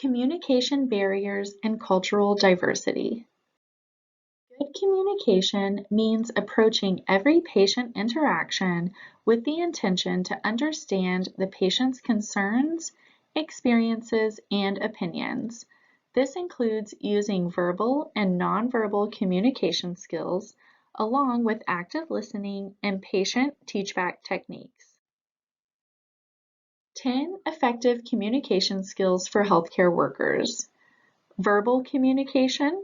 Communication barriers and cultural diversity. Good communication means approaching every patient interaction with the intention to understand the patient's concerns, experiences, and opinions. This includes using verbal and nonverbal communication skills, along with active listening and patient teachback techniques. 10 effective communication skills for healthcare workers. Verbal communication,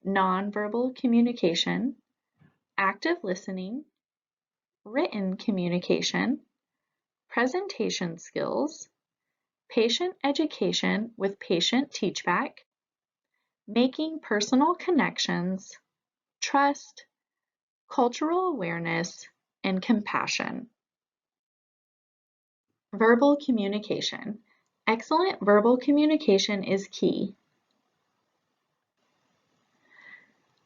nonverbal communication, active listening, written communication, presentation skills, patient education with patient teachback, making personal connections, trust, cultural awareness, and compassion. Verbal communication. Excellent verbal communication is key.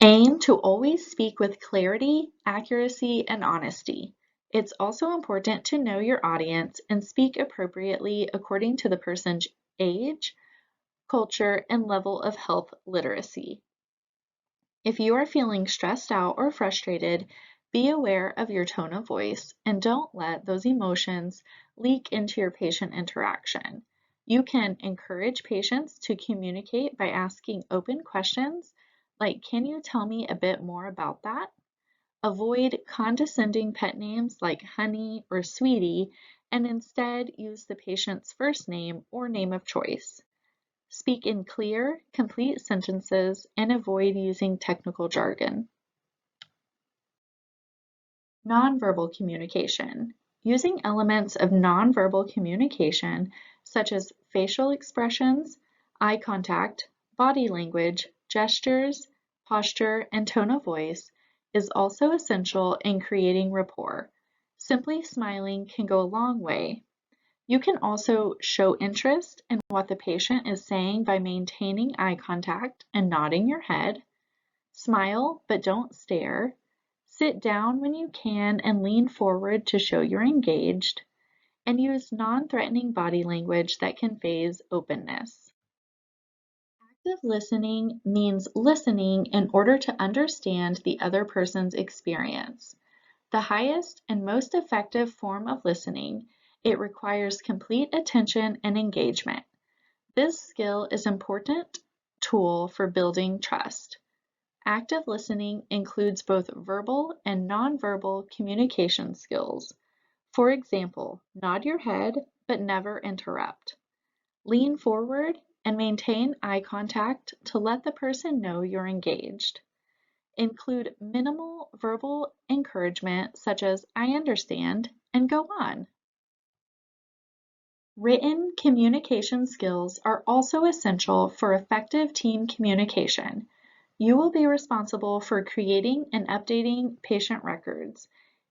Aim to always speak with clarity, accuracy, and honesty. It's also important to know your audience and speak appropriately according to the person's age, culture, and level of health literacy. If you are feeling stressed out or frustrated, be aware of your tone of voice and don't let those emotions leak into your patient interaction. You can encourage patients to communicate by asking open questions like, "Can you tell me a bit more about that?" Avoid condescending pet names like honey or sweetie and instead use the patient's first name or name of choice. Speak in clear, complete sentences and avoid using technical jargon. Nonverbal communication. Using elements of nonverbal communication, such as facial expressions, eye contact, body language, gestures, posture, and tone of voice, is also essential in creating rapport. Simply smiling can go a long way. You can also show interest in what the patient is saying by maintaining eye contact and nodding your head. Smile, but don't stare. Sit down when you can and lean forward to show you're engaged. And use non-threatening body language that conveys openness. Active listening means listening in order to understand the other person's experience. The highest and most effective form of listening, it requires complete attention and engagement. This skill is an important tool for building trust. Active listening includes both verbal and nonverbal communication skills. For example, nod your head but never interrupt. Lean forward and maintain eye contact to let the person know you're engaged. Include minimal verbal encouragement such as "I understand" and go on. Written communication skills are also essential for effective team communication. You will be responsible for creating and updating patient records.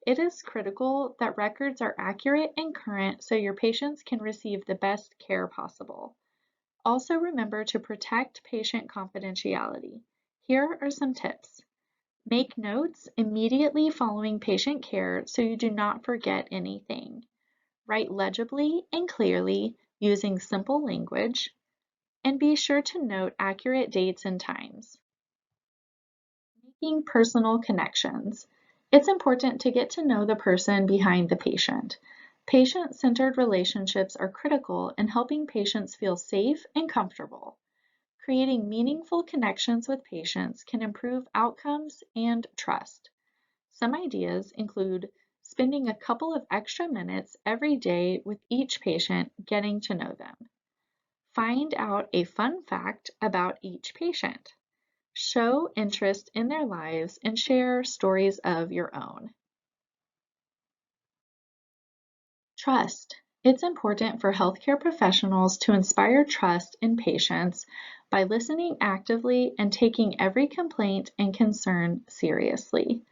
It is critical that records are accurate and current so your patients can receive the best care possible. Also remember to protect patient confidentiality. Here are some tips. Make notes immediately following patient care so you do not forget anything. Write legibly and clearly using simple language, and be sure to note accurate dates and times. Making personal connections. It's important to get to know the person behind the patient. Patient-centered relationships are critical in helping patients feel safe and comfortable. Creating meaningful connections with patients can improve outcomes and trust. Some ideas include spending a couple of extra minutes every day with each patient getting to know them. Find out a fun fact about each patient. Show interest in their lives and share stories of your own. Trust. It's important for healthcare professionals to inspire trust in patients by listening actively and taking every complaint and concern seriously.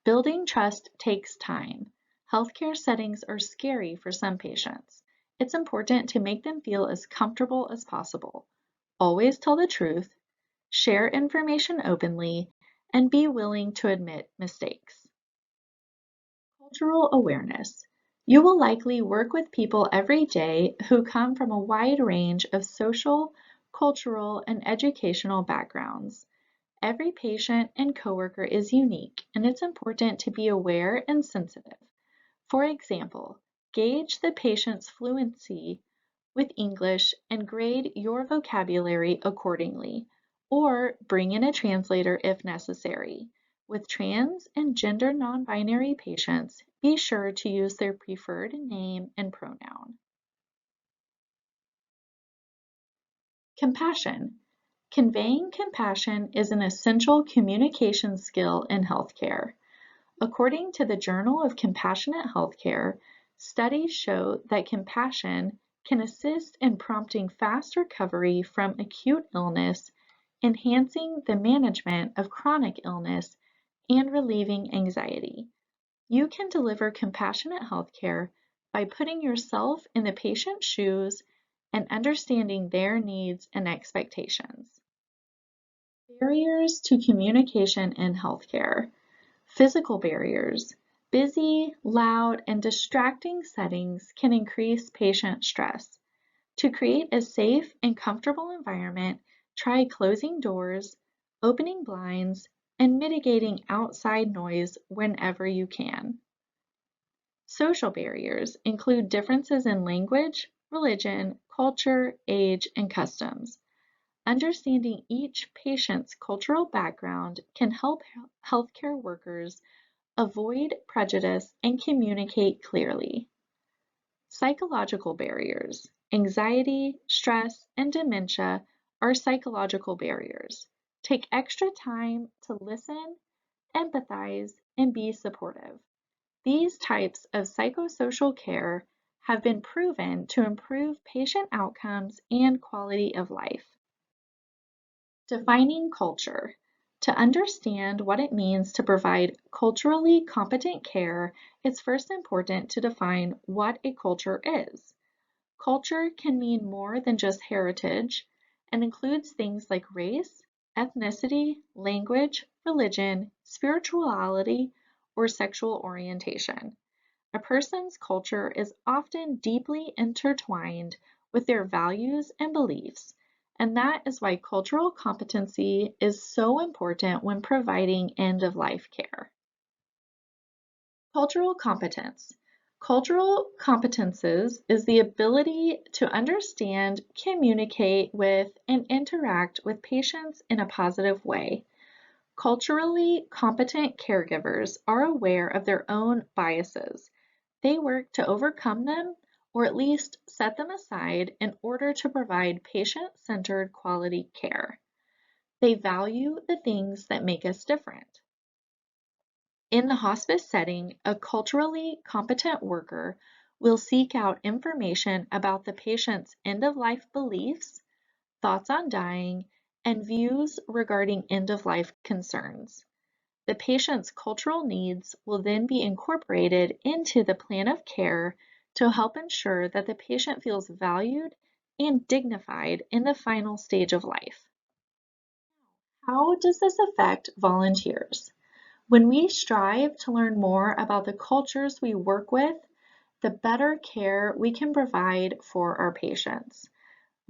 Building trust takes time. Healthcare settings are scary for some patients. It's important to make them feel as comfortable as possible. Always tell the truth, share information openly, and be willing to admit mistakes. Cultural awareness. You will likely work with people every day who come from a wide range of social, cultural, and educational backgrounds. Every patient and coworker is unique, and it's important to be aware and sensitive. For example, gauge the patient's fluency with English and grade your vocabulary accordingly, or bring in a translator if necessary. With trans and gender non-binary patients, be sure to use their preferred name and pronoun. Compassion. Conveying compassion is an essential communication skill in healthcare. According to the Journal of Compassionate Healthcare, studies show that compassion can assist in prompting fast recovery from acute illness, enhancing the management of chronic illness, and relieving anxiety. You can deliver compassionate healthcare by putting yourself in the patient's shoes and understanding their needs and expectations. Barriers to communication in healthcare. Physical barriers. Busy, loud, and distracting settings can increase patient stress. To create a safe and comfortable environment, try closing doors, opening blinds, and mitigating outside noise whenever you can. Social barriers include differences in language, religion, culture, age, and customs. Understanding each patient's cultural background can help healthcare workers avoid prejudice and communicate clearly. Psychological barriers. Anxiety, stress, and dementia are psychological barriers. Take extra time to listen, empathize, and be supportive. These types of psychosocial care have been proven to improve patient outcomes and quality of life. Defining culture. To understand what it means to provide culturally competent care, it's first important to define what a culture is. Culture can mean more than just heritage and includes things like race, ethnicity, language, religion, spirituality, or sexual orientation. A person's culture is often deeply intertwined with their values and beliefs, and that is why cultural competency is so important when providing end-of-life care. Cultural competence. Cultural competences is the ability to understand, communicate with, and interact with patients in a positive way. Culturally competent caregivers are aware of their own biases. They work to overcome them or at least set them aside in order to provide patient-centered quality care. They value the things that make us different. In the hospice setting, a culturally competent worker will seek out information about the patient's end-of-life beliefs, thoughts on dying, and views regarding end-of-life concerns. The patient's cultural needs will then be incorporated into the plan of care to help ensure that the patient feels valued and dignified in the final stage of life. How does this affect volunteers? When we strive to learn more about the cultures we work with, the better care we can provide for our patients.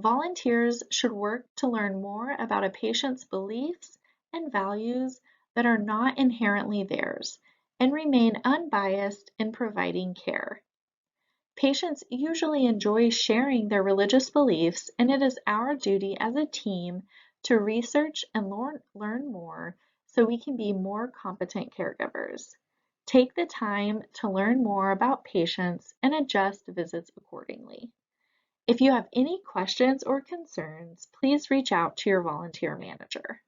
Volunteers should work to learn more about a patient's beliefs and values that are not inherently theirs and remain unbiased in providing care. Patients usually enjoy sharing their religious beliefs, and it is our duty as a team to research and learn more so we can be more competent caregivers. Take the time to learn more about patients and adjust visits accordingly. If you have any questions or concerns, please reach out to your volunteer manager.